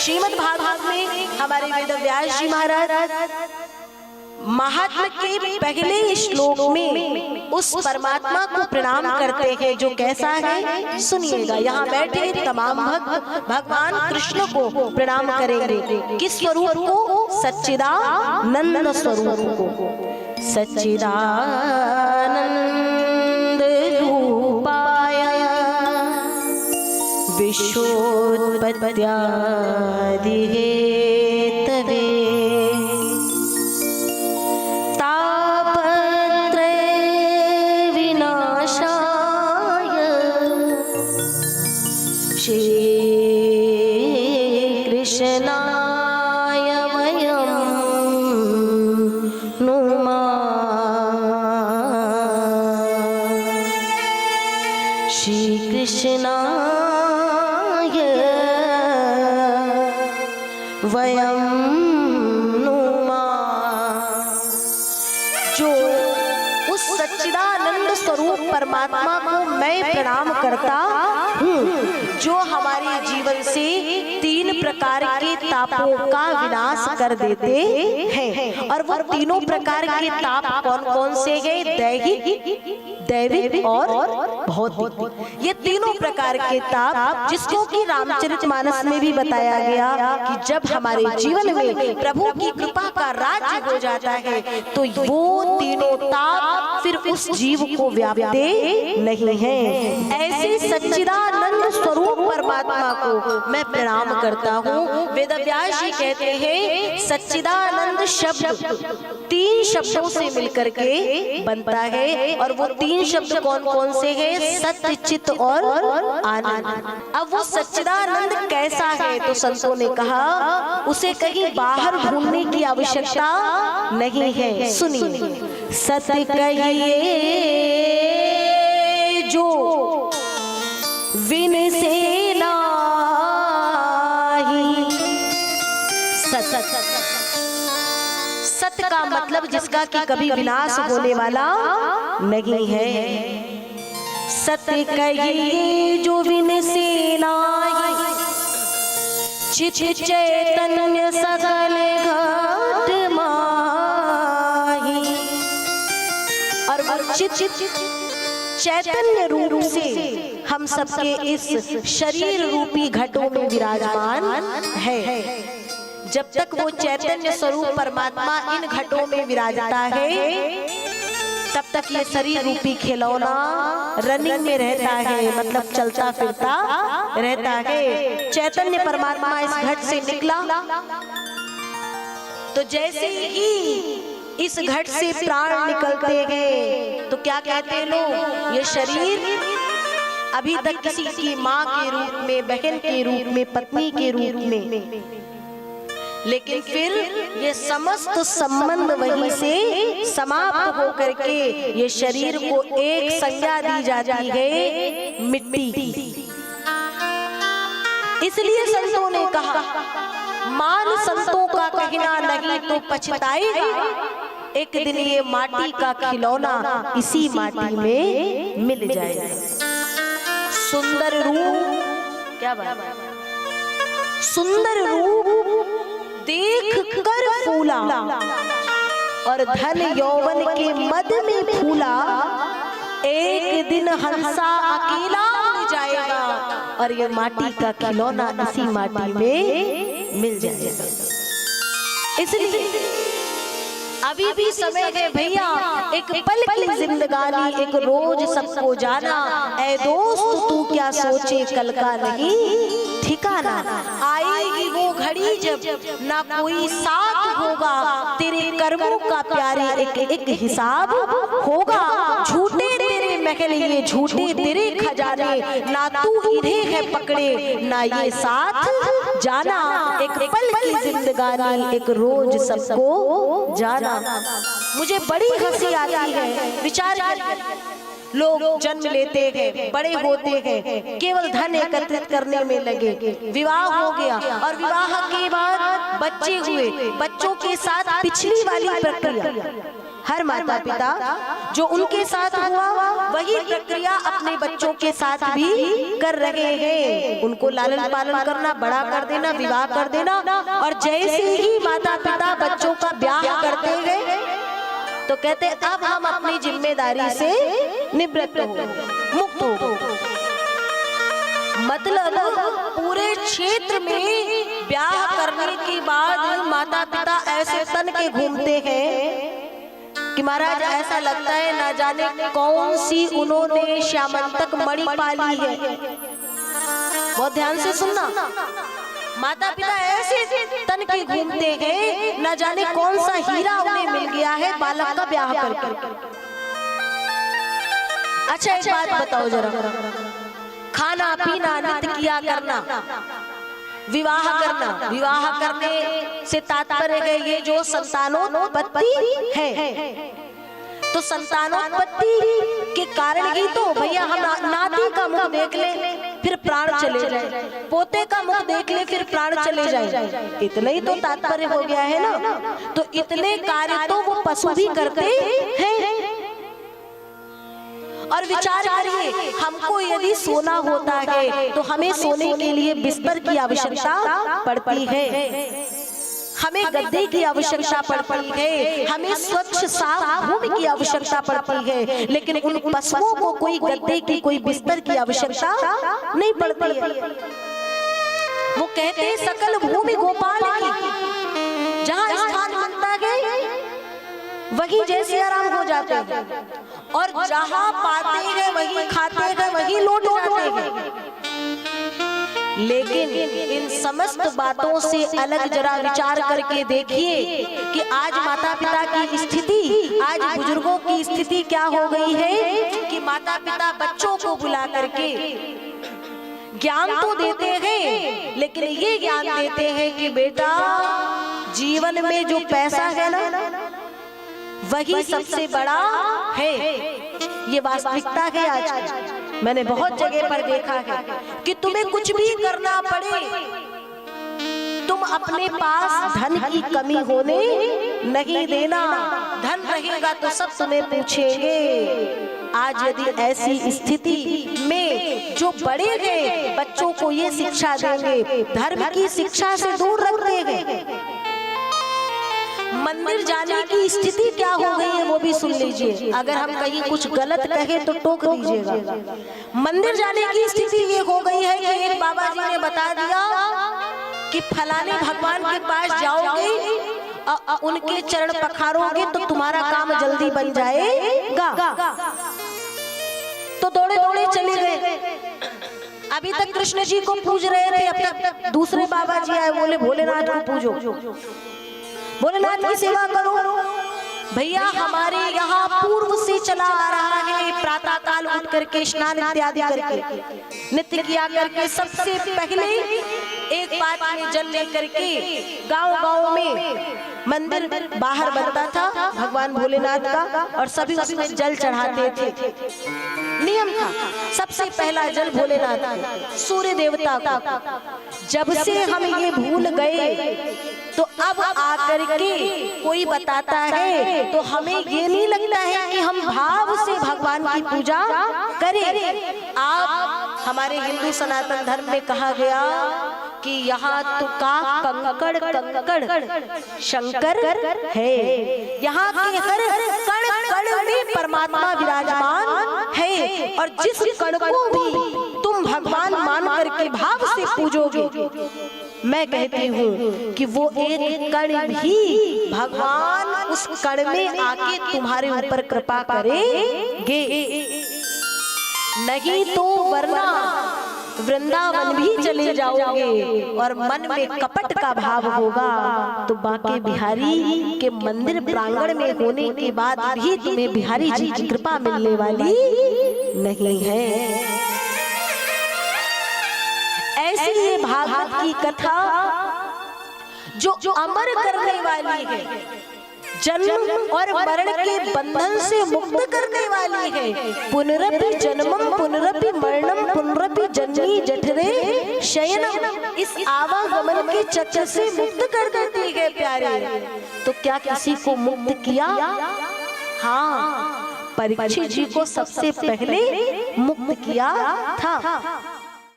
श्रीमद् भागवत में हमारे वेद व्यास जी महाराज महात्मा के पहले श्लोक में उस परमात्मा को प्रणाम करते हैं जो कैसा है सुनिएगा। यहाँ बैठे तमाम भक्त भगवान कृष्ण को प्रणाम करेंगे। किस स्वरूप को? सच्चिदानंद स्वरूप को। सच्चिदानंद रूपाय विश्वोत्पत्त्यादि हेतवे परमात्मा को मैं प्रणाम करता हूँ जो हमारे जीवन से तीन प्रकार के तापों का विनाश कर देते हैं। और वो तीनों प्रकार के ताप कौन कौन से हैं? दैहिक, दैविक और भौतिक। ये तीनों प्रकार के ताप जिसको कि रामचरितमानस में भी बताया गया कि जब हमारे जीवन में प्रभु की कृपा का राज्य हो जाता है तो वो तीनों ताप फिर उस जीव को व्यापते नहीं है। ऐसे सच्चिदानंद स्वरूप परमात्मा को मैं प्रणाम करता हूँ। वेदव्यास जी कहते हैं सच्चिदानंद शब्द तीन शब्दों से मिलकर के बनता है और वो तीन शब्द कौन कौन से हैं? सत्य, चित्त और आनंद। अब वो सच्चिदानंद कैसा है? तो संतों ने कहा उसे कहीं बाहर ढूंढने की आवश्यकता नहीं है। सुनिए, सत्य कहिए जो विन से नाही। सत्य का मतलब जिसका कि कभी विनाश होने वाला नहीं है। सत्य कहिए जो विन से नाही, चित चैतन्य सकल घट माही। और वो चित चैतन्य रूप से हम सबके इस शरीर रूपी घटों में विराजमान है। जब तक वो चैतन्य स्वरूप परमात्मा इन घटों में विराजता है तब तक ये शरीर रूपी खिलौना रनिंग में रहता है, मतलब चलता फिरता रहता है। चैतन्य परमात्मा इस घट से निकला तो जैसे ही इस घट से प्राण निकलते हैं तो क्या कहते हैं लोग? ये शरीर अभी तक किसी की माँ के रूप में, बहन के रूप में, पत्नी के रूप में, लेकिन फिर ये समस्त संबंध वहीं से समाप्त होकर के ये शरीर को एक संज्ञा दी जाती है, मिट्टी। इसलिए संतों ने कहा मान संतों का कहना नहीं तो पछताएगा, एक दिन ये माटी का खिलौना इसी माटी में मिल जाएगा। सुंदर रूप, क्या बात, सुंदर रूप देख कर फूला और धन यौवन के मद में फूला, एक दिन हंसा अकेला उड़ जाएगा और ये माटी का खिलौना इसी माटी में मिल जाएगा। इसलिए अभी भी समय है भैया, एक पल की जिंदगानी एक रोज सबको जाना। ऐ दोस्त तू क्या सोचे कल का नहीं ठिकाना। आएगी वो घड़ी जब ना कोई साथ होगा, तेरे कर्मों का प्यारे एक एक हिसाब होगा। झूठे तेरे महल ये झूठे तेरे खजाने, ना तू इन्हें है पकड़े ना ये साथ जाना। एक पल की जिंदगानी एक रोज सबको जाना। मुझे बड़ी हंसी आती है, विचार कर लोग जन्म लेते हैं, बड़े होते हैं, केवल धन एकत्रित करने में लगे, विवाह हो गया और विवाह के बाद बच्चे हुए, बच्चों के साथ पिछली वाली प्रक्रिया। हर माता पिता जो उनके साथ हुआ वही प्रक्रिया अपने बच्चों के साथ भी कर रहे हैं। उनको लालन पालन करना, बड़ा कर देना, विवाह कर देना, और जैसे ही माता पिता बच्चों का ब्याह करते हैं तो कहते अब हम अपनी जिम्मेदारी से निवृत्त हो, मुक्त हो। मतलब पूरे क्षेत्र में ब्याह करने के बाद माता पिता ऐसे तन के घूमते हैं कि महाराज ऐसा लगता है ना जाने कौन सी उन्होंने श्यामंतक मणि पाली है। बहुत ध्यान से सुनना, माता पिता ऐसे तन के घूमते हैं न जाने कौन सा हीरा उन्हें मिल गया है बालक का ब्याह करके। अच्छा एक बात बताओ जरा, खाना पीना नित्य किया करना, विवाह करना, विवाह करने से तात्पर्य है ये जो संतानोत्पत्ति है। तो संतानोत्पत्ति के कारण ही तो भैया हम नाती का मुख देख ले फिर प्राण चले जाए, पोते का मुख देख ले फिर प्राण चले जाए, इतना ही तो तात्पर्य हो गया है ना। तो इतने कार्य तो वो पशु भी करते हैं। और विचार करिए, हमको यदि सोना होता है तो हमें सोने के लिए बिस्तर की आवश्यकता पड़ती है, हमें गद्दे की आवश्यकता पड़ती है, हमें स्वच्छ साफ भूमि की आवश्यकता पड़ती है, लेकिन उन पशुओं को कोई गद्दे की, कोई बिस्तर की आवश्यकता नहीं पड़ती है। वो कहते हैं सकल भूमि गोपाल की, जहाँ स्थान बनता है वही जैसे आराम हो जाते हैं, और जहाँ पाते हैं वही खाते हैं, वही लौट जाते हैं। लेकिन इन समस्त बातों से अलग जरा विचार करके देखिए कि आज माता पिता की स्थिति, आज बुजुर्गों की स्थिति क्या हो गई है कि माता पिता बच्चों को बुला करके ज्ञान तो देते हैं, लेकिन ये ज्ञान देते हैं कि बेटा जीवन में जो पैसा है ना वही सबसे बड़ा है। ये वास्तविकता है आज। मैंने बहुत जगह पर देखा है कि तुम्हें कुछ भी करना पड़े, तुम अपने पास धन की कमी होने नहीं देना। धन रहेगा तो सब तुम्हें पूछेंगे। आज यदि ऐसी स्थिति में जो बड़े हैं बच्चों को ये शिक्षा देंगे, धर्म की शिक्षा से दूर रखते हैं, मंदिर जाने की स्थिति क्या हो गई है वो भी सुन लीजिए। अगर हम कहीं कुछ गलत कहे तो टोक दीजिएगा। मंदिर जाने की स्थिति ये हो गई है कि एक बाबा जी ने बता दिया कि फलाने भगवान के पास जाओगे, उनके चरण पखारोगे तो तुम्हारा काम जल्दी बन जाएगा। तो दौड़े दौड़े चले गए। अभी तक कृष्ण जी को पूज रहे थे, अब तक दूसरे बाबा जी आए, बोले भोलेनाथ को पूजो, भोलेनाथ की सेवा करो। भैया हमारे यहाँ पूर्व से चला आ रहा है, प्रातः काल उठ करके स्नान इत्यादि करके नित्य किया करके सबसे पहले एक पात में जल लेकर के गांव-गांव में मंदिर बाहर बनता था भगवान भोलेनाथ का, और सभी उसमें जल चढ़ाते थे। नियम था सबसे पहला जल भोलेनाथ को, सूर्य देवता को। जब से हम ये भूल गए तो अब आकर के कोई बताता है तो हमें ये नहीं लगता है कि हम भाव से भगवान की पूजा करें। आप हमारे हिंदू सनातन धर्म में कहा गया कि यहाँ तो का कंकड़ कंकड़ शंकर है, यहाँ के हर कण कण में परमात्मा विराजमान है, और जिस कण को भी तुम भगवान मान करके भाव से पूजोगे, मैं कहती हूँ कि वो एक कण भी भगवान उस कण में आके तुम्हारे ऊपर कृपा करेंगे। नहीं तो वरना वृंदावन भी चले जाओगे और मन में कपट का भाव होगा तो बांके बिहारी के मंदिर प्रांगण में होने के बाद भी तुम्हें बिहारी जी की कृपा मिलने वाली नहीं है। ऐसी ये भागवत की कथा जो अमर करने वाली है, जन्म और मरण के बंधन से मुक्त करने वाली है। पुनरपि जन्मम पुनरपि मरणम पुनरपि जन्मी जठरे शयनम, इस आवागमन के चक्र से मुक्त कर देती है प्यारे। तो क्या किसी को मुक्त किया? हाँ, परीक्षित जी को सबसे पहले मुक्त किया था।